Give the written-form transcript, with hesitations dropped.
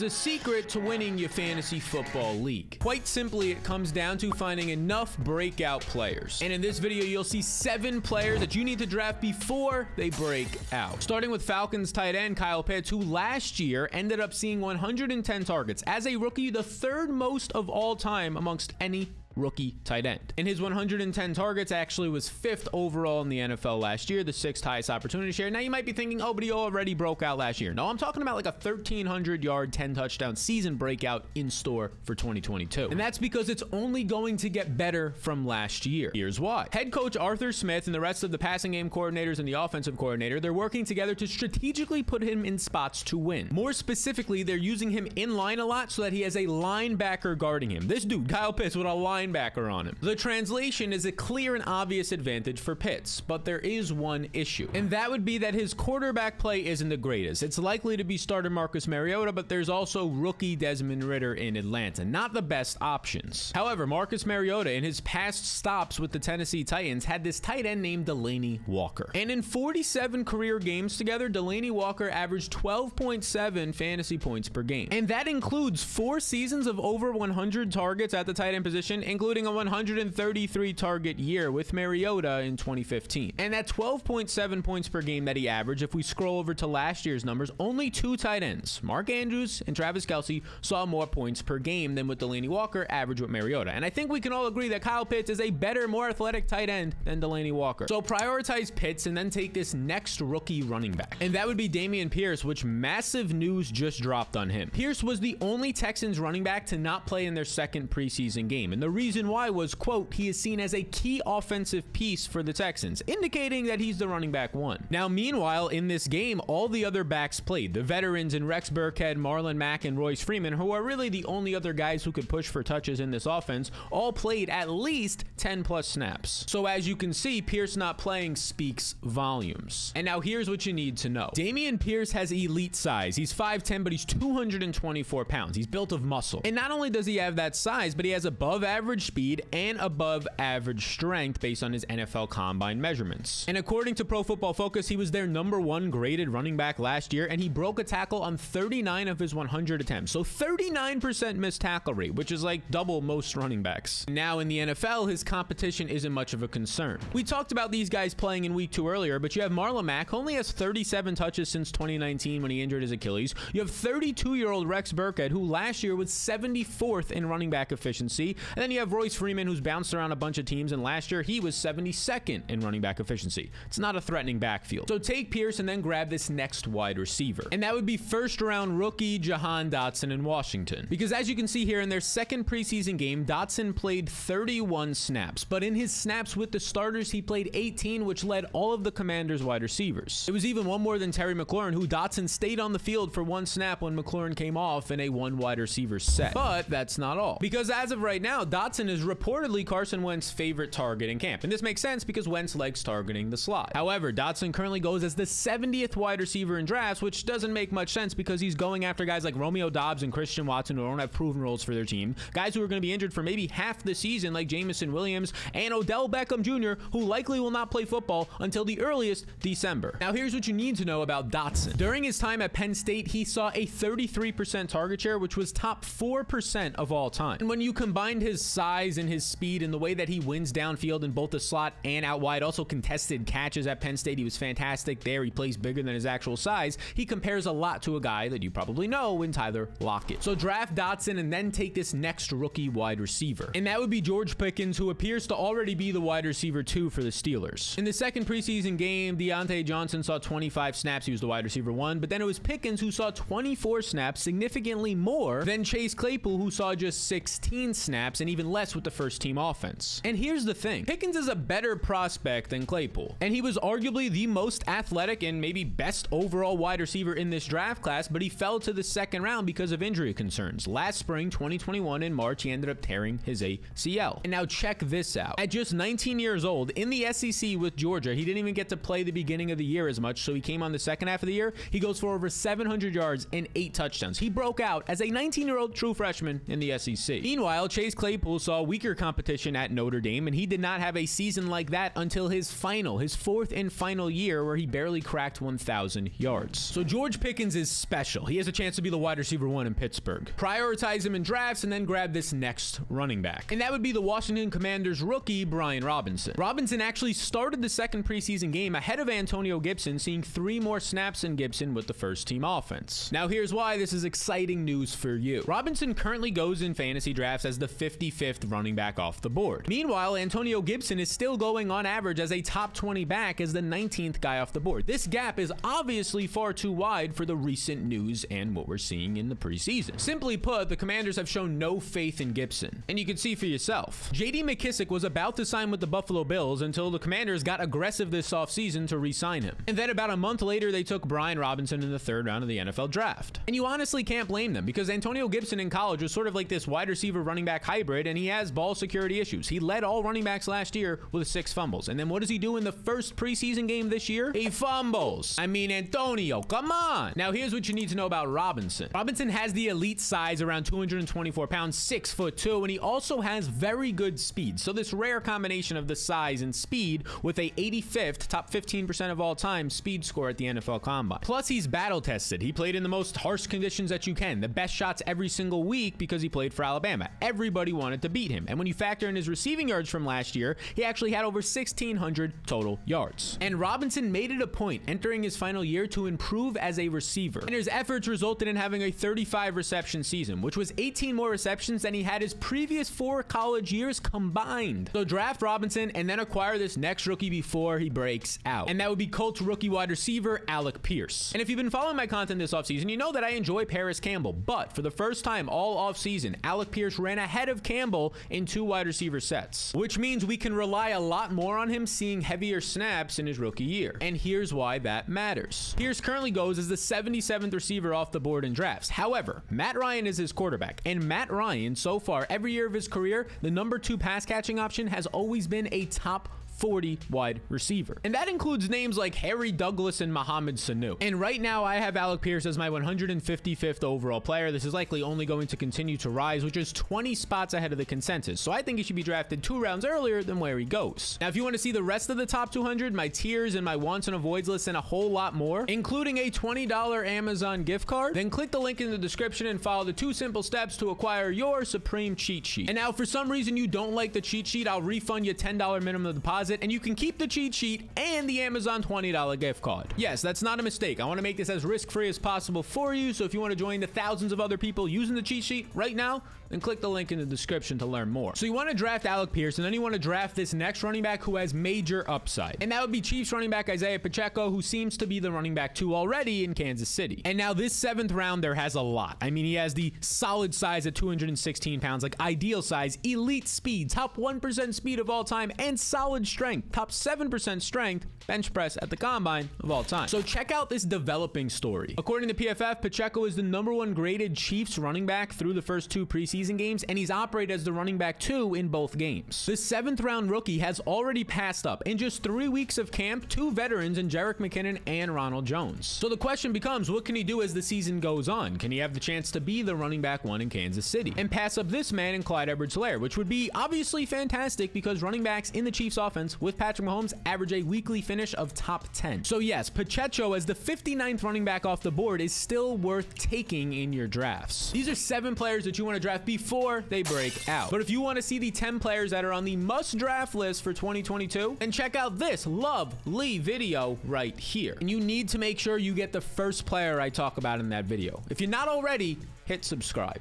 There's a secret to winning your fantasy football league. Quite simply, it comes down to finding enough breakout players. And in this video, you'll see 7 players that you need to draft before they break out. Starting with Falcons tight end Kyle Pitts, who last year ended up seeing 110 targets. As a rookie, the 3rd most of all time amongst any rookie tight end. And his 110 targets actually was 5th overall in the NFL last year, the 6th highest opportunity share. Now you might be thinking, oh, but he already broke out last year. No, I'm talking about like a 1,300-yard, 10-touchdown season breakout in store for 2022. And that's because it's only going to get better from last year. Here's why. Head coach Arthur Smith and the rest of the passing game coordinators and the offensive coordinator, they're working together to strategically put him in spots to win. More specifically, they're using him in line a lot so that he has a linebacker guarding him. This dude, Kyle Pitts, with a linebacker on him. The translation is a clear and obvious advantage for Pitts, but there is one issue, and that would be that his quarterback play isn't the greatest. It's likely to be starter Marcus Mariota, but there's also rookie Desmond Ridder in Atlanta. Not the best options. However, Marcus Mariota, in his past stops with the Tennessee Titans, had this tight end named Delanie Walker. And in 47 career games together, Delanie Walker averaged 12.7 fantasy points per game. And that includes 4 seasons of over 100 targets at the tight end position, including a 133 target year with Mariota in 2015. And that 12.7 points per game that he averaged, if we scroll over to last year's numbers, only 2 tight ends, Mark Andrews and Travis Kelce, saw more points per game than with Delanie Walker averaged with Mariota. And I think we can all agree that Kyle Pitts is a better, more athletic tight end than Delanie Walker. So prioritize Pitts and then take this next rookie running back. And that would be Damien Pierce, which massive news just dropped on him. Pierce was the only Texans running back to not play in their 2nd preseason game. And the reason why was, quote, he is seen as a key offensive piece for the Texans, indicating that he's the running back 1. Now, meanwhile, in this game, all the other backs played. The veterans in Rex Burkhead, Marlon Mack, and Royce Freeman, who are really the only other guys who could push for touches in this offense, all played at least 10+ snaps. So as you can see, Pierce not playing speaks volumes. And now here's what you need to know. Damien Pierce has elite size. He's 5'10", but he's 224 pounds. He's built of muscle. And not only does he have that size, but he has above average speed and above average strength based on his NFL Combine measurements. And according to Pro Football Focus, he was their #1 graded running back last year, and he broke a tackle on 39 of his 100 attempts. So 39% missed tackle rate, which is like double most running backs. Now in the NFL, his competition isn't much of a concern. We talked about these guys playing in week 2 earlier, but you have Marlon Mack, who only has 37 touches since 2019 when he injured his Achilles. You have 32-year-old Rex Burkhead, who last year was 74th in running back efficiency. And then you have Royce Freeman, who's bounced around a bunch of teams, and last year he was 72nd in running back efficiency. It's not a threatening backfield. So take Pierce and then grab this next wide receiver. And that would be 1st-round rookie Johan Dotson in Washington. Because as you can see here, in their 2nd preseason game, Dotson played 31 snaps. But in his snaps with the starters, he played 18, which led all of the Commanders' wide receivers. It was even one more than Terry McLaurin, who Dotson stayed on the field for 1 snap when McLaurin came off in a 1 wide receiver set. But that's not all. Because as of right now, Dotson is reportedly Carson Wentz's favorite target in camp. And this makes sense because Wentz likes targeting the slot. However, Dotson currently goes as the 70th wide receiver in drafts, which doesn't make much sense because he's going after guys like Romeo Doubs and Christian Watson who don't have proven roles for their team. Guys who are going to be injured for maybe half the season like Jameson Williams and Odell Beckham Jr., who likely will not play football until the earliest December. Now here's what you need to know about Dotson. During his time at Penn State, he saw a 33% target share, which was top 4% of all time. And when you combined his size and his speed and the way that he wins downfield in both the slot and out wide, also contested catches at Penn State, he was fantastic there. He plays bigger than his actual size. He compares a lot to a guy that you probably know in Tyler Lockett. So draft Dotson and then take this next rookie wide receiver. And that would be George Pickens, who appears to already be the wide receiver 2 for the Steelers. In the 2nd preseason game, Deontay Johnson saw 25 snaps. He was the wide receiver 1, but then it was Pickens who saw 24 snaps, significantly more than Chase Claypool, who saw just 16 snaps and even less with the first-team offense. And here's the thing. Pickens is a better prospect than Claypool, and he was arguably the most athletic and maybe best overall wide receiver in this draft class, but he fell to the 2nd round because of injury concerns. Last spring, 2021, in March, he ended up tearing his ACL. And now check this out. At just 19 years old, in the SEC with Georgia, he didn't even get to play the beginning of the year as much, so he came on the 2nd half of the year. He goes for over 700 yards and 8 touchdowns. He broke out as a 19-year-old true freshman in the SEC. Meanwhile, Chase Claypool saw weaker competition at Notre Dame, and he did not have a season like that until his fourth and final year, where he barely cracked 1,000 yards. So George Pickens is special. He has a chance to be the wide receiver 1 in Pittsburgh. Prioritize him in drafts and then grab this next running back. And that would be the Washington Commanders rookie, Brian Robinson. Robinson actually started the second preseason game ahead of Antonio Gibson, seeing 3 more snaps than Gibson with the first team offense. Now here's why this is exciting news for you. Robinson currently goes in fantasy drafts as the 55th running back off the board. Meanwhile, Antonio Gibson is still going on average as a top 20 back as the 19th guy off the board. This gap is obviously far too wide for the recent news and what we're seeing in the preseason. Simply put, the Commanders have shown no faith in Gibson, and you can see for yourself. J.D. McKissick was about to sign with the Buffalo Bills until the Commanders got aggressive this offseason to re-sign him. And then about a month later, they took Brian Robinson in the 3rd round of the NFL draft. And you honestly can't blame them, because Antonio Gibson in college was sort of like this wide receiver running back hybrid, and he has ball security issues. He led all running backs last year with 6 fumbles. And then what does he do in the first preseason game this year? He fumbles. I mean, Antonio, come on. Now here's what you need to know about Robinson. Robinson has the elite size, around 224 pounds, 6'2", and he also has very good speed. So this rare combination of the size and speed with a 85th, top 15% of all time speed score at the NFL Combine. Plus he's battle tested. He played in the most harsh conditions that you can, the best shots every single week, because he played for Alabama. Everybody wanted to beat him. And when you factor in his receiving yards from last year, he actually had over 1,600 total yards. And Robinson made it a point entering his final year to improve as a receiver. And his efforts resulted in having a 35 reception season, which was 18 more receptions than he had his previous 4 college years combined. So draft Robinson and then acquire this next rookie before he breaks out. And that would be Colts rookie wide receiver Alec Pierce. And if you've been following my content this offseason, you know that I enjoy Paris Campbell, but for the first time all offseason, Alec Pierce ran ahead of Campbell in 2 wide receiver sets, which means we can rely a lot more on him seeing heavier snaps in his rookie year. And here's why that matters. Pierce currently goes as the 77th receiver off the board in drafts. However, Matt Ryan is his quarterback, and Matt Ryan, so far every year of his career, the number 2 pass catching option has always been a top 40 wide receiver. And that includes names like Harry Douglas and Mohamed Sanu. And right now I have Alec Pierce as my 155th overall player. This is likely only going to continue to rise, which is 20 spots ahead of the consensus. So I think he should be drafted 2 rounds earlier than where he goes. Now, if you want to see the rest of the top 200, my tiers and my wants and avoids list and a whole lot more, including a $20 Amazon gift card, then click the link in the description and follow the 2 simple steps to acquire your supreme cheat sheet. And now, if for some reason you don't like the cheat sheet, I'll refund you $10 minimum deposit, and you can keep the cheat sheet and the Amazon $20 gift card. Yes, that's not a mistake. I want to make this as risk-free as possible for you, so if you want to join the thousands of other people using the cheat sheet right now, then click the link in the description to learn more. So you want to draft Alec Pierce, and then you want to draft this next running back who has major upside. And that would be Chiefs running back Isaiah Pacheco, who seems to be the running back 2 already in Kansas City. And now this 7th rounder has a lot. I mean, he has the solid size at 216 pounds, like ideal size, elite speed, top 1% speed of all time, and solid strength, top 7% strength, bench press at the combine of all time. So check out this developing story. According to PFF, Pacheco is the #1 graded Chiefs running back through the first 2 preseason games, and he's operated as the running back 2 in both games. The 7th round rookie has already passed up in just 3 weeks of camp 2 veterans in Jerick McKinnon and Ronald Jones. So the question becomes, what can he do as the season goes on? Can he have the chance to be the running back 1 in Kansas City and pass up this man in Clyde Edwards-Helaire, which would be obviously fantastic because running backs in the Chiefs offense with Patrick Mahomes average a weekly finish of top 10. So yes, Pacheco as the 59th running back off the board is still worth taking in your drafts. These are 7 players that you want to draft before they break out. But if you want to see the 10 players that are on the must draft list for 2022, then check out this lovely video right here. And you need to make sure you get the first player I talk about in that video. If you're not already, hit subscribe.